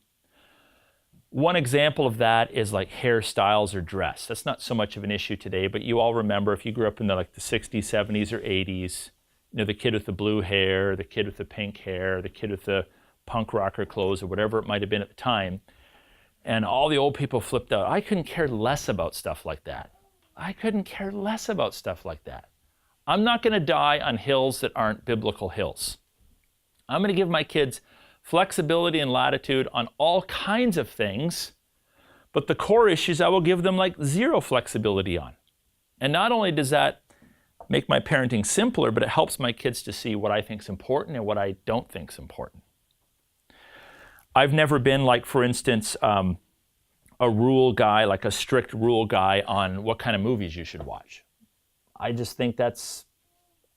One example of that is like hairstyles or dress. That's not so much of an issue today, but you all remember if you grew up in the 60s, 70s, or 80s, the kid with the blue hair, the kid with the pink hair, the kid with the punk rocker clothes, or whatever it might have been at the time. And all the old people flipped out. I couldn't care less about stuff like that. I couldn't care less about stuff like that. I'm not going to die on hills that aren't biblical hills. I'm going to give my kids flexibility and latitude on all kinds of things, but the core issues I will give them 0 flexibility on. And not only does that make my parenting simpler, but it helps my kids to see what I think is important and what I don't think is important. I've never been like, for instance, a rule guy, like a strict rule guy on what kind of movies you should watch. I just think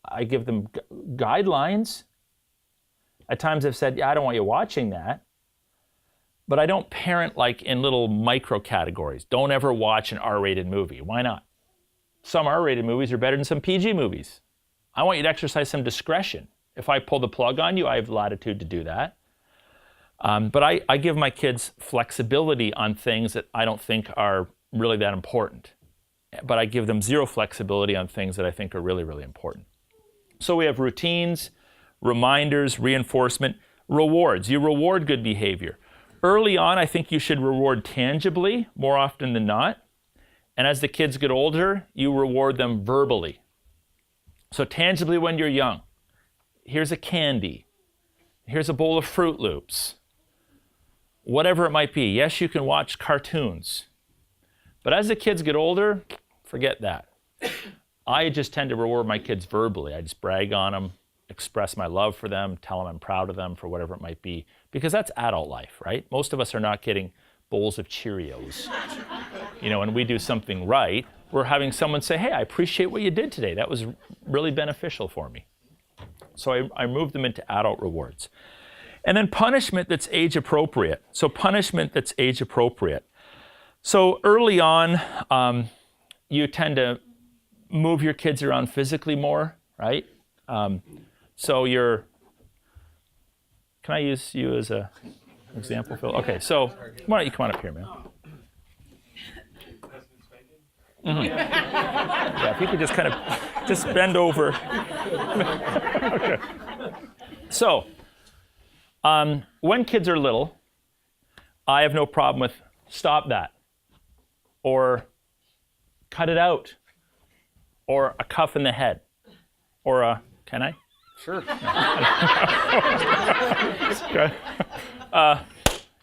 I give them guidelines. At times I've said, yeah, I don't want you watching that. But I don't parent like in little micro categories. Don't ever watch an R-rated movie. Why not? Some R-rated movies are better than some PG movies. I want you to exercise some discretion. If I pull the plug on you, I have latitude to do that. But I give my kids flexibility on things that I don't think are really that important. But I give them zero flexibility on things that I think are really, really important. So we have routines, reminders, reinforcement, rewards. You reward good behavior. Early on, I think you should reward tangibly more often than not. And as the kids get older, you reward them verbally. So tangibly when you're young, here's a candy. Here's a bowl of Fruit Loops. Whatever it might be. Yes, you can watch cartoons. But as the kids get older, forget that. I just tend to reward my kids verbally. I just brag on them, express my love for them, tell them I'm proud of them for whatever it might be. Because that's adult life, right? Most of us are not getting bowls of Cheerios. When we do something right, we're having someone say, hey, I appreciate what you did today. That was really beneficial for me. So I move them into adult rewards. And then punishment that's age appropriate. So punishment that's age appropriate. So early on, you tend to move your kids around physically more, right? So can I use you as an example, Phil? Okay, so why don't you come on up here, man? Mm-hmm. Yeah, if you could just kind of just bend over. Okay. So, when kids are little, I have no problem with stop that, or cut it out, or a cuff in the head, or a, can I? Sure. Okay.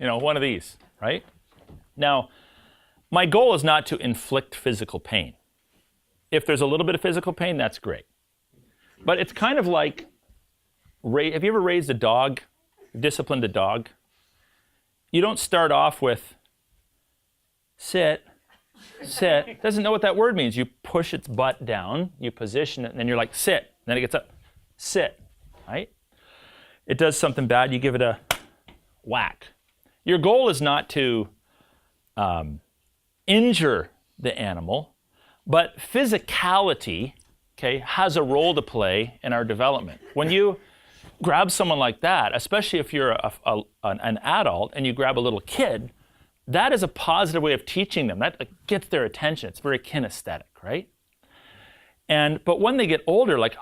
One of these, right? Now, my goal is not to inflict physical pain. If there's a little bit of physical pain, that's great. But it's kind of like, have you ever raised a dog, disciplined a dog? You don't start off with, sit, it doesn't know what that word means. You push its butt down, you position it, and then you're like, sit. And then it gets up, sit, right? It does something bad, you give it a whack. Your goal is not to injure the animal, but physicality, okay, has a role to play in our development. When you grab someone like that, especially if you're an adult and you grab a little kid, that is a positive way of teaching them. That gets their attention. It's very kinesthetic, right? But when they get older, like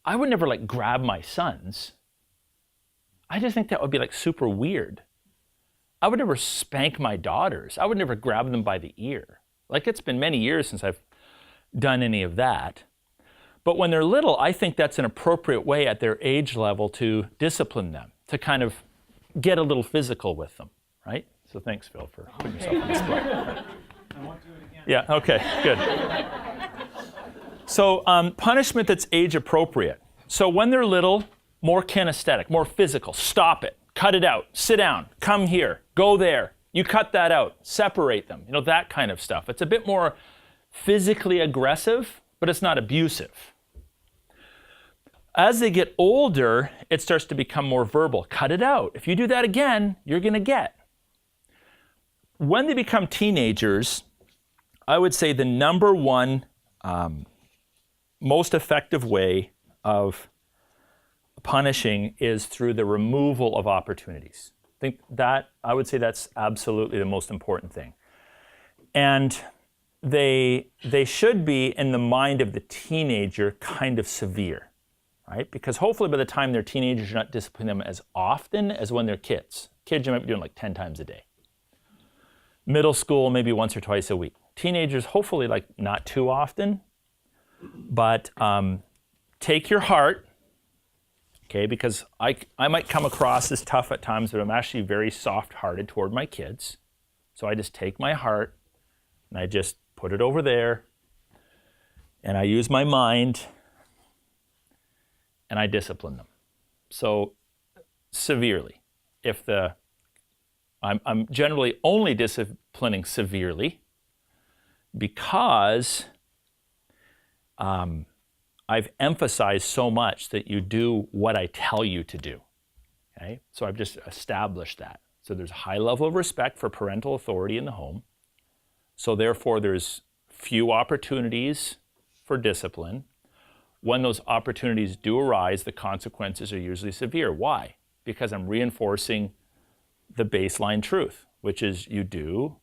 I would never like grab my sons. I just think that would be like super weird. I would never spank my daughters. I would never grab them by the ear. Like it's been many years since I've done any of that. But when they're little, I think that's an appropriate way at their age level to discipline them, to kind of get a little physical with them, right? So thanks, Phil, for putting yourself on the spot. I won't do it again. Yeah, okay, good. So punishment that's age appropriate. So when they're little, more kinesthetic, more physical. Stop it, cut it out, sit down, come here, go there. You cut that out, separate them, that kind of stuff. It's a bit more physically aggressive, but it's not abusive. As they get older, it starts to become more verbal. Cut it out. If you do that again, you're going to get. When they become teenagers, I would say the number one most effective way of punishing is through the removal of opportunities. I would say that's absolutely the most important thing. And they should be, in the mind of the teenager, kind of severe, right? Because hopefully by the time they're teenagers, you're not disciplining them as often as when they're kids. Kids, you might be doing like 10 times a day. Middle school, maybe once or twice a week. Teenagers, hopefully like not too often, but take your heart, okay, because I might come across as tough at times, but I'm actually very soft-hearted toward my kids. So I just take my heart and I just put it over there and I use my mind and I discipline them. So severely. I'm generally only disciplining severely because I've emphasized so much that you do what I tell you to do. Okay? So I've just established that. So there's a high level of respect for parental authority in the home. So therefore there's few opportunities for discipline. When those opportunities do arise, the consequences are usually severe. Why? Because I'm reinforcing the baseline truth, which is you do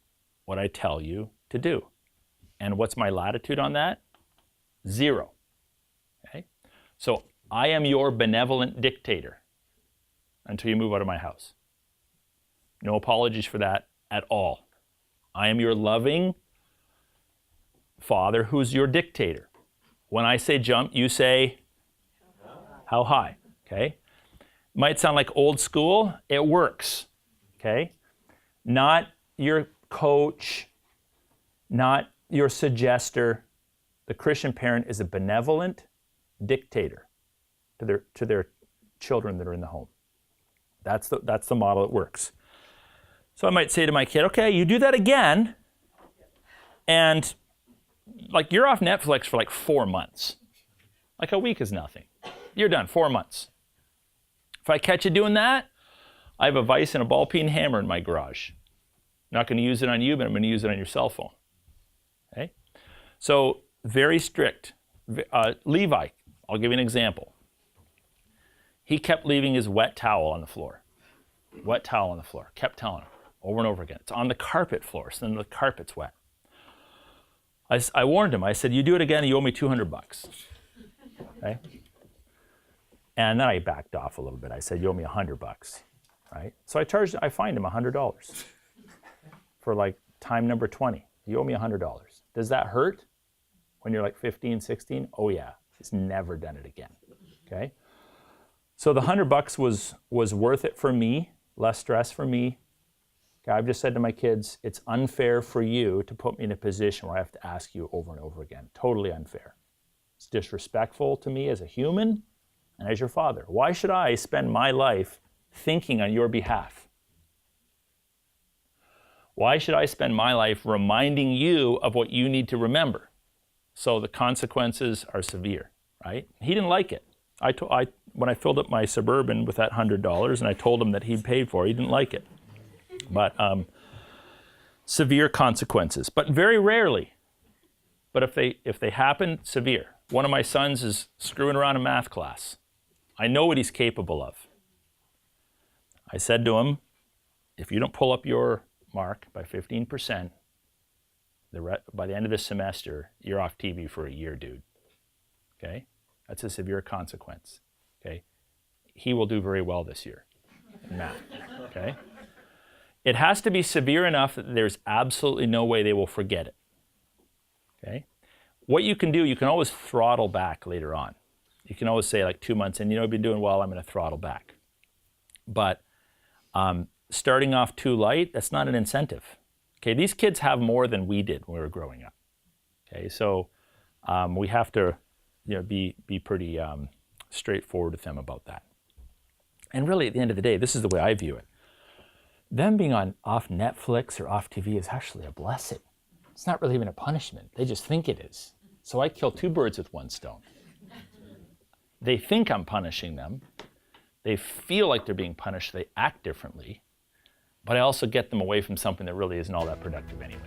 what I tell you to do. And what's my latitude on that? 0. Okay? So I am your benevolent dictator until you move out of my house. No apologies for that at all. I am your loving father who's your dictator. When I say jump, you say how high, okay? Might sound like old school, it works, okay? Not your coach, not your suggester. The Christian parent is a benevolent dictator to their children that are in the home. That's the model that works. So I might say to my kid, okay, you do that again, and like you're off Netflix for like 4 months. Like a week is nothing. You're done, 4 months. If I catch you doing that, I have a vise and a ball peen hammer in my garage. I'm not going to use it on you, but I'm going to use it on your cell phone. Okay? So very strict. Levi, I'll give you an example. He kept leaving his wet towel on the floor. Wet towel on the floor. Kept telling him over and over again. It's on the carpet floor, so then the carpet's wet. I warned him. I said, you do it again, you owe me $200. Okay? And then I backed off a little bit. I said, you owe me $100. Right? So I fined him $100 for like time number 20. You owe me $100. Does that hurt when you're like 15, 16? Oh yeah, he's never done it again. Okay? So the $100 was worth it for me, less stress for me. Okay, I've just said to my kids, it's unfair for you to put me in a position where I have to ask you over and over again. Totally unfair. It's disrespectful to me as a human and as your father. Why should I spend my life thinking on your behalf? Why should I spend my life reminding you of what you need to remember? So the consequences are severe, right? He didn't like it. When I filled up my Suburban with that $100 and I told him that he'd paid for it, he didn't like it. But severe consequences, but very rarely. But if they happen, severe. One of my sons is screwing around in math class. I know what he's capable of. I said to him, if you don't pull up your mark by 15%, by the end of this semester, you're off TV for a year, dude. Okay? That's a severe consequence. Okay? He will do very well this year in math. Okay? It has to be severe enough that there's absolutely no way they will forget it. Okay? What you can do, you can always throttle back later on. You can always say like 2 months in, I've been doing well, I'm going to throttle back. But starting off too light, that's not an incentive. Okay, these kids have more than we did when we were growing up. Okay, so we have to be pretty straightforward with them about that. And really, at the end of the day, this is the way I view it. Them being off Netflix or off TV is actually a blessing. It's not really even a punishment. They just think it is. So I kill 2 birds with 1 stone. They think I'm punishing them. They feel like they're being punished. They act differently. But I also get them away from something that really isn't all that productive anyway.